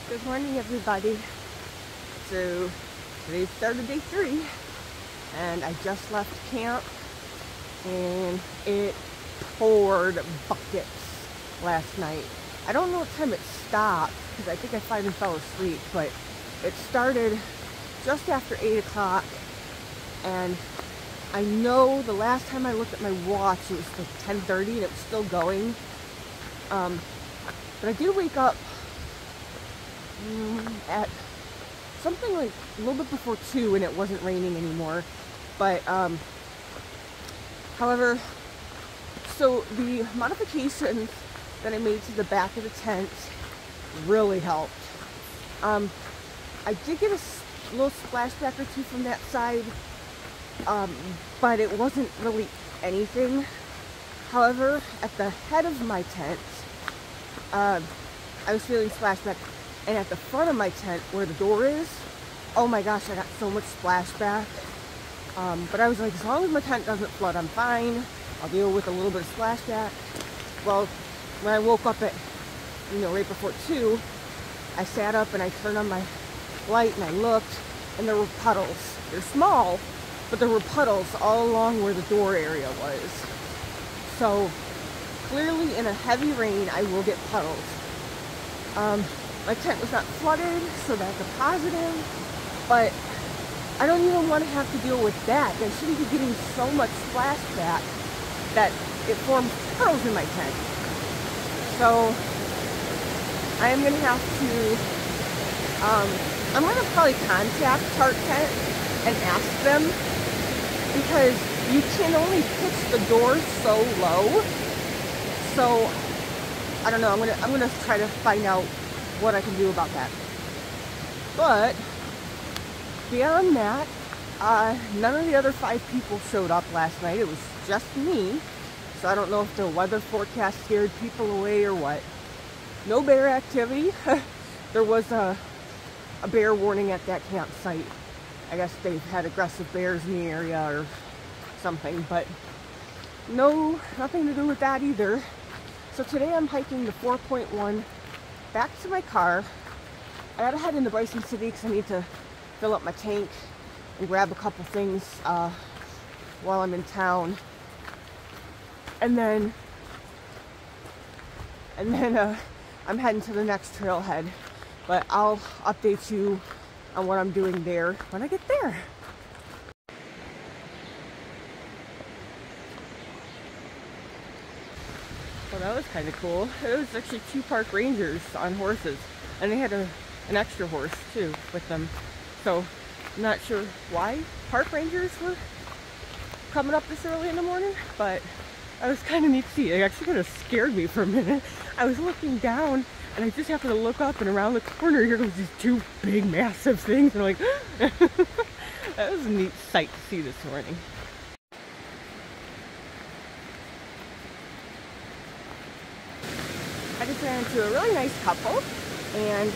Good morning, everybody. So today started day 3 and I just left camp and it poured buckets last night. I don't know what time it stopped because I think I finally fell asleep, but it started just after 8 o'clock, and I know the last time I looked at my watch it was like 10:30 and it was still going. But I did wake up at something like a little bit before 2 and it wasn't raining anymore. But however, so the modifications that I made to the back of the tent really helped. I did get a little splashback or two from that side, but it wasn't really anything. However, at the head of my tent, I was feeling splashback, and at the front of my tent where the door is, oh my gosh, I got so much splashback. But I was like, as long as my tent doesn't flood, I'm fine. I'll deal with a little bit of splashback. Well, when I woke up at, right before 2, I sat up and I turned on my light and I looked, and there were puddles. They're small, but there were puddles all along where the door area was. So clearly in a heavy rain, I will get puddles. My tent was not flooded, so that's a positive, but I don't even want to have to deal with that. I shouldn't be getting so much splashback that it forms puddles in my tent. So I am going to have to, I'm going to probably contact Tart Tent and ask them, because you can only pitch the door so low. So I don't know, I'm gonna try to find out what I can do about that. But beyond that, none of the other 5 people showed up last night. It was just me. So I don't know if the weather forecast scared people away or what. No bear activity. There was a bear warning at that campsite. I guess they've had aggressive bears in the area or something, but nothing to do with that either. So today I'm hiking the 4.1 back to my car. I gotta head into Bryson City because I need to fill up my tank and grab a couple things while I'm in town. And then I'm heading to the next trailhead. But I'll update you on what I'm doing there when I get there. Well, that was kind of cool. It was actually 2 park rangers on horses, and they had an extra horse too with them. So I'm not sure why park rangers were coming up this early in the morning, but that was kind of neat to see. It actually kind of scared me for a minute. I was looking down and I just happened to look up, and around the corner here goes these 2 big massive things, and I'm like that was a neat sight to see this morning. I just ran into a really nice couple, and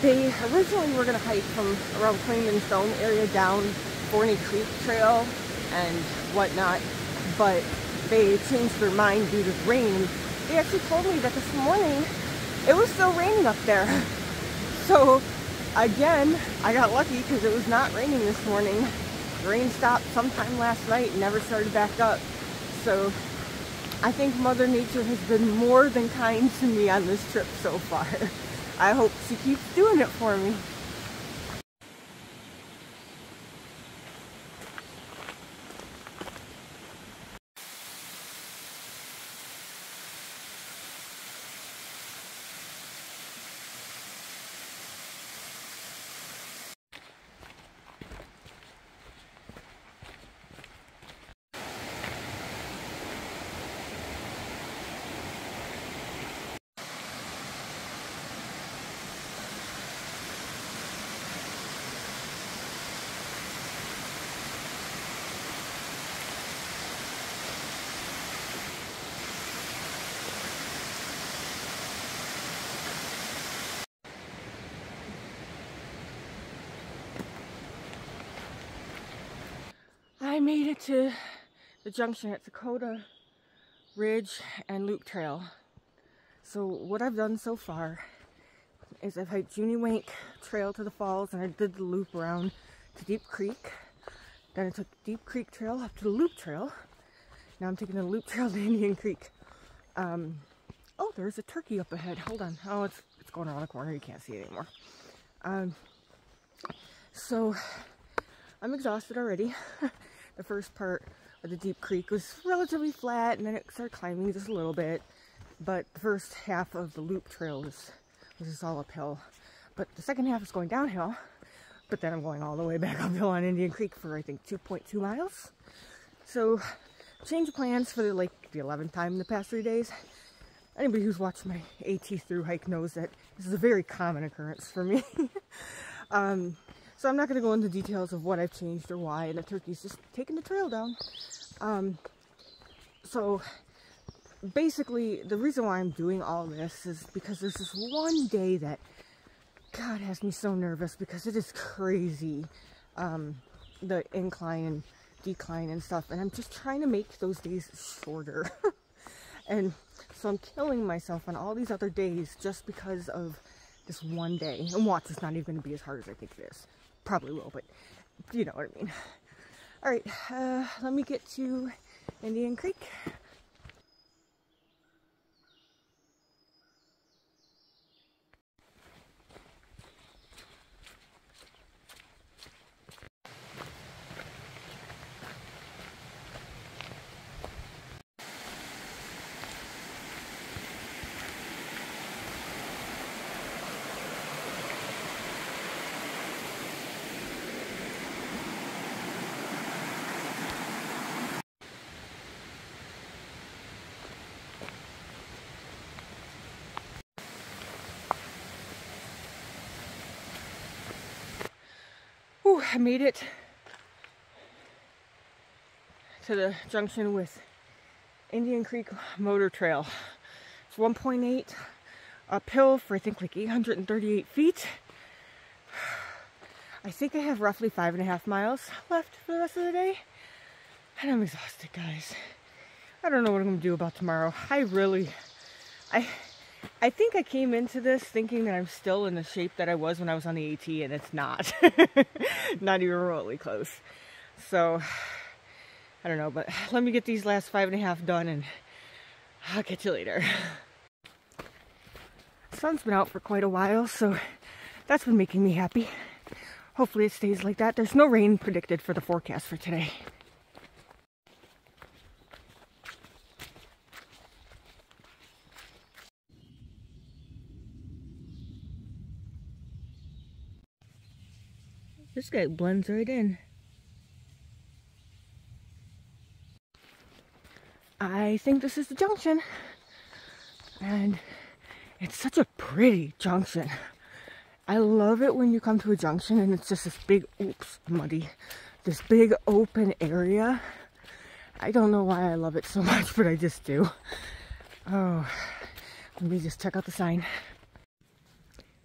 they originally were going to hike from around Claim and Stone area down Juney Creek Trail and whatnot, but they changed their mind due to rain. They actually told me that this morning it was still raining up there. So again, I got lucky because it was not raining this morning. The rain stopped sometime last night and never started back up. So I think Mother Nature has been more than kind to me on this trip so far. I hope she keeps doing it for me. I made it to the junction at Dakota Ridge and Loop Trail. So what I've done so far is I've hiked Juney Whank Trail to the falls, and I did the loop around to Deep Creek. Then I took Deep Creek Trail up to the Loop Trail. Now I'm taking the Loop Trail to Indian Creek. Oh, there's a turkey up ahead. Hold on. Oh, it's going around the corner. You can't see it anymore. So I'm exhausted already. The first part of the Deep Creek was relatively flat, and then it started climbing just a little bit. But the first half of the Loop Trail was just all uphill. But the second half is going downhill. But then I'm going all the way back uphill on Indian Creek for, I think, 2.2 miles. So, change of plans for the 11th time in the past 3 days. Anybody who's watched my AT through hike knows that this is a very common occurrence for me. So I'm not going to go into details of what I've changed or why, and the turkey's just taking the trail down. So basically, the reason why I'm doing all this is because there's this one day that, God, has me so nervous because it is crazy, the incline and decline and stuff, and I'm just trying to make those days shorter. And so I'm killing myself on all these other days just because of this one day. And watch, it's not even going to be as hard as I think it is. Probably will, but you know what I mean. Alright, let me get to Indian Creek. Whew, I made it to the junction with Indian Creek Motor Trail. It's 1.8 uphill for I think like 838 feet. I think I have roughly 5.5 miles left for the rest of the day. And I'm exhausted, guys. I don't know what I'm going to do about tomorrow. I think I came into this thinking that I'm still in the shape that I was when I was on the AT, and it's not. Not even remotely close. So, I don't know, but let me get these last 5.5 done, and I'll catch you later. The sun's been out for quite a while, so that's been making me happy. Hopefully it stays like that. There's no rain predicted for the forecast for today. This guy blends right in. I think this is the junction. And it's such a pretty junction. I love it when you come to a junction and it's just this big, oops, muddy, this big open area. I don't know why I love it so much, but I just do. Oh, let me just check out the sign.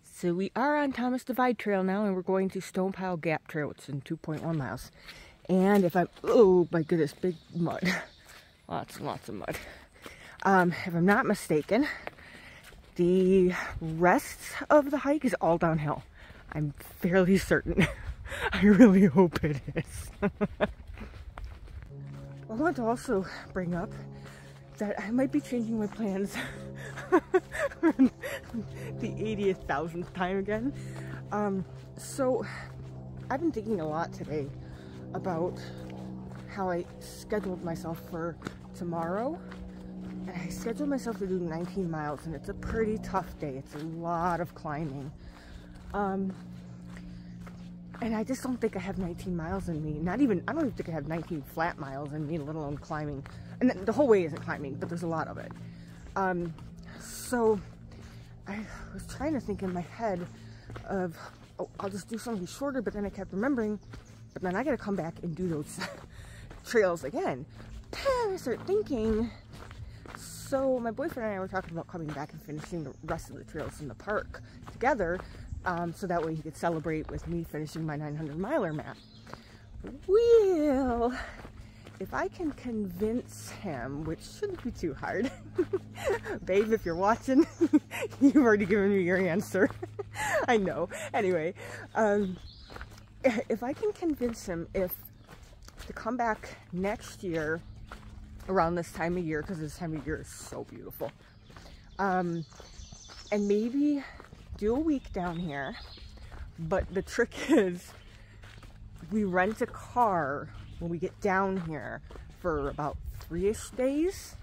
So we are on Dovide Trail now, and we're going to Deeplow Gap Trail, which is in 2.1 miles. And if I'm, oh my goodness, big mud. Lots and lots of mud. If I'm not mistaken, the rest of the hike is all downhill. I'm fairly certain. I really hope it is. I want to also bring up that I might be changing my plans the 80,000th time again. So I've been thinking a lot today about how I scheduled myself for tomorrow, and I scheduled myself to do 19 miles, and it's a pretty tough day. It's a lot of climbing. And I just don't think I have 19 miles in me. I don't even think I have 19 flat miles in me, let alone climbing. And the whole way isn't climbing, but there's a lot of it. So I was trying to think in my head of, oh, I'll just do something shorter, but then I kept remembering, but then I gotta come back and do those trails again. I started thinking, so my boyfriend and I were talking about coming back and finishing the rest of the trails in the park together, so that way he could celebrate with me finishing my 900-miler map. Well, if I can convince him, which shouldn't be too hard, babe, if you're watching, you've already given me your answer. I know. Anyway, if I can convince him to come back next year around this time of year, because this time of year is so beautiful, and maybe do a week down here. But the trick is we rent a car when we get down here for about 3-ish days,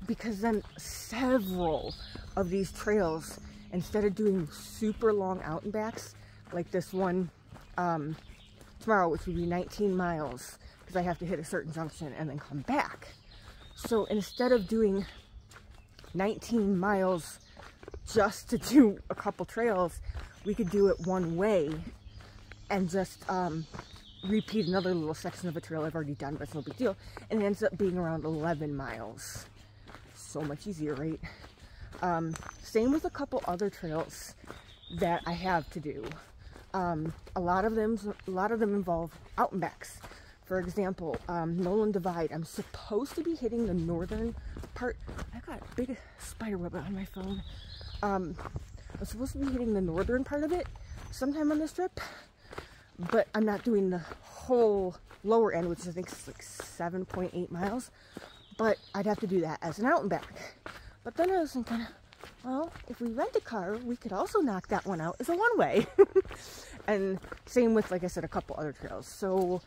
because then several of these trails, instead of doing super long out and backs like this one tomorrow, which would be 19 miles because I have to hit a certain junction and then come back. So instead of doing 19 miles just to do a couple trails, we could do it one way and just repeat another little section of a trail I've already done, but it's no big deal. And it ends up being around 11 miles. So much easier, right? Same with a couple other trails that I have to do. A lot of them involve out and backs. For example, Noland Divide. I'm supposed to be hitting the northern part. I got a big spider web on my phone. I'm supposed to be hitting the northern part of it sometime on this trip, but I'm not doing the whole lower end, which I think is like 7.8 miles. But I'd have to do that as an out and back. But then I was thinking, well, if we rent a car, we could also knock that one out as a one-way. And same with, like I said, a couple other trails. So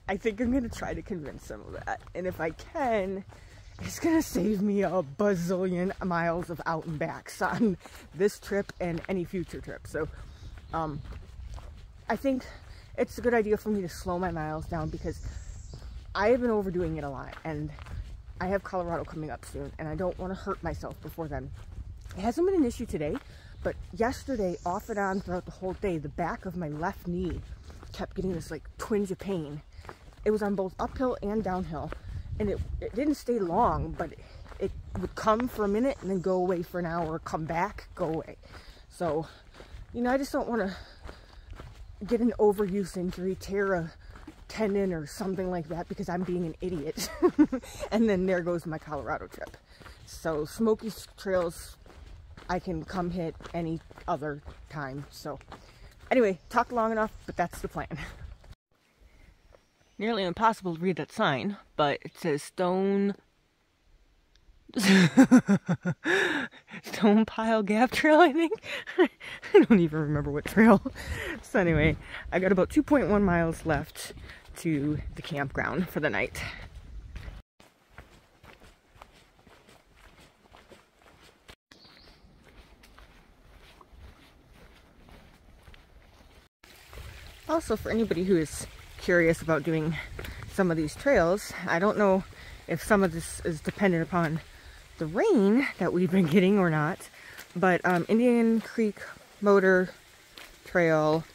I think I'm going to try to convince some of that. And if I can, it's going to save me a bazillion miles of out and backs on this trip and any future trip. So I think it's a good idea for me to slow my miles down, because I have been overdoing it a lot, and I have Colorado coming up soon, and I don't want to hurt myself before then. It hasn't been an issue today, but yesterday, off and on throughout the whole day, the back of my left knee kept getting this like twinge of pain. It was on both uphill and downhill, and it didn't stay long, but it would come for a minute and then go away for an hour, come back, go away. So, you know, I just don't want to get an overuse injury, tear a tendon or something like that because I'm being an idiot. And then there goes my Colorado trip. So Smoky Trails I can come hit any other time. So anyway, talked long enough, but that's the plan. Nearly impossible to read that sign, but it says Stone Pile Gap Trail, I think. I don't even remember what trail. So anyway, I got about 2.1 miles left to the campground for the night. Also, for anybody who is curious about doing some of these trails, I don't know if some of this is dependent upon the rain that we've been getting or not, but Indian Creek Motor Trail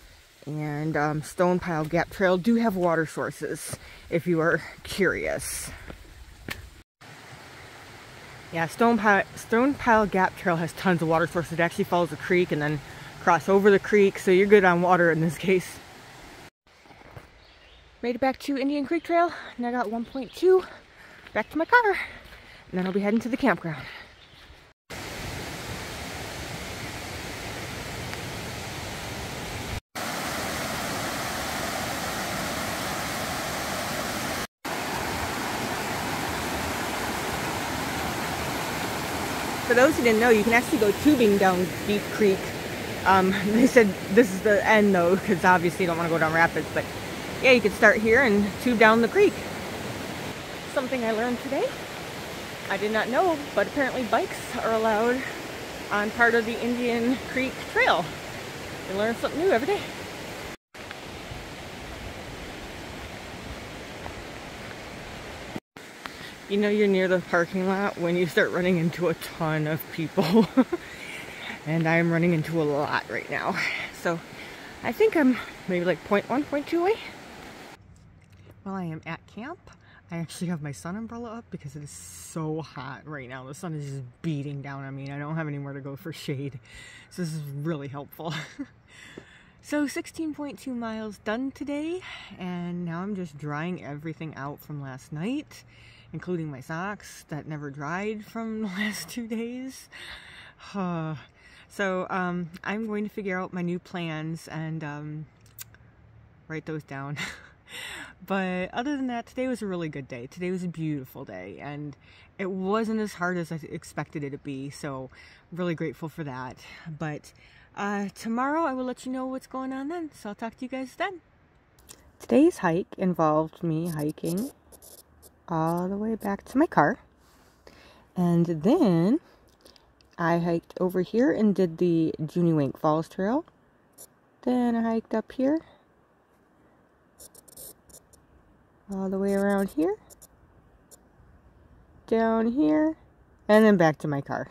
and Stone Pile Gap Trail do have water sources if you are curious. Yeah, Stone Pile Gap Trail has tons of water sources. It actually follows a creek and then cross over the creek, so you're good on water in this case. Made it back to Indian Creek Trail, and I got 1.2 back to my car, and then I'll be heading to the campground. For those who didn't know, you can actually go tubing down Deep Creek. They said this is the end though, because obviously you don't want to go down rapids, but yeah, you could start here and tube down the creek. Something I learned today. I did not know, but apparently bikes are allowed on part of the Indian Creek Trail. You learn something new every day. You know you're near the parking lot when you start running into a ton of people. And I'm running into a lot right now. So I think I'm maybe like 0.1, 0.2 away. While I am at camp, I actually have my sun umbrella up because it is so hot right now. The sun is just beating down on me. I don't have anywhere to go for shade. So this is really helpful. So 16.2 miles done today, and now I'm just drying everything out from last night, including my socks that never dried from the last 2 days. So I'm going to figure out my new plans and write those down. But other than that, today was a really good day. Today was a beautiful day, and it wasn't as hard as I expected it to be, so I'm really grateful for that. But tomorrow I will let you know what's going on then, so I'll talk to you guys then. Today's hike involved me hiking all the way back to my car, and then I hiked over here and did the Juney Whank Falls trail. Then I hiked up here, all the way around here, down here, and then back to my car.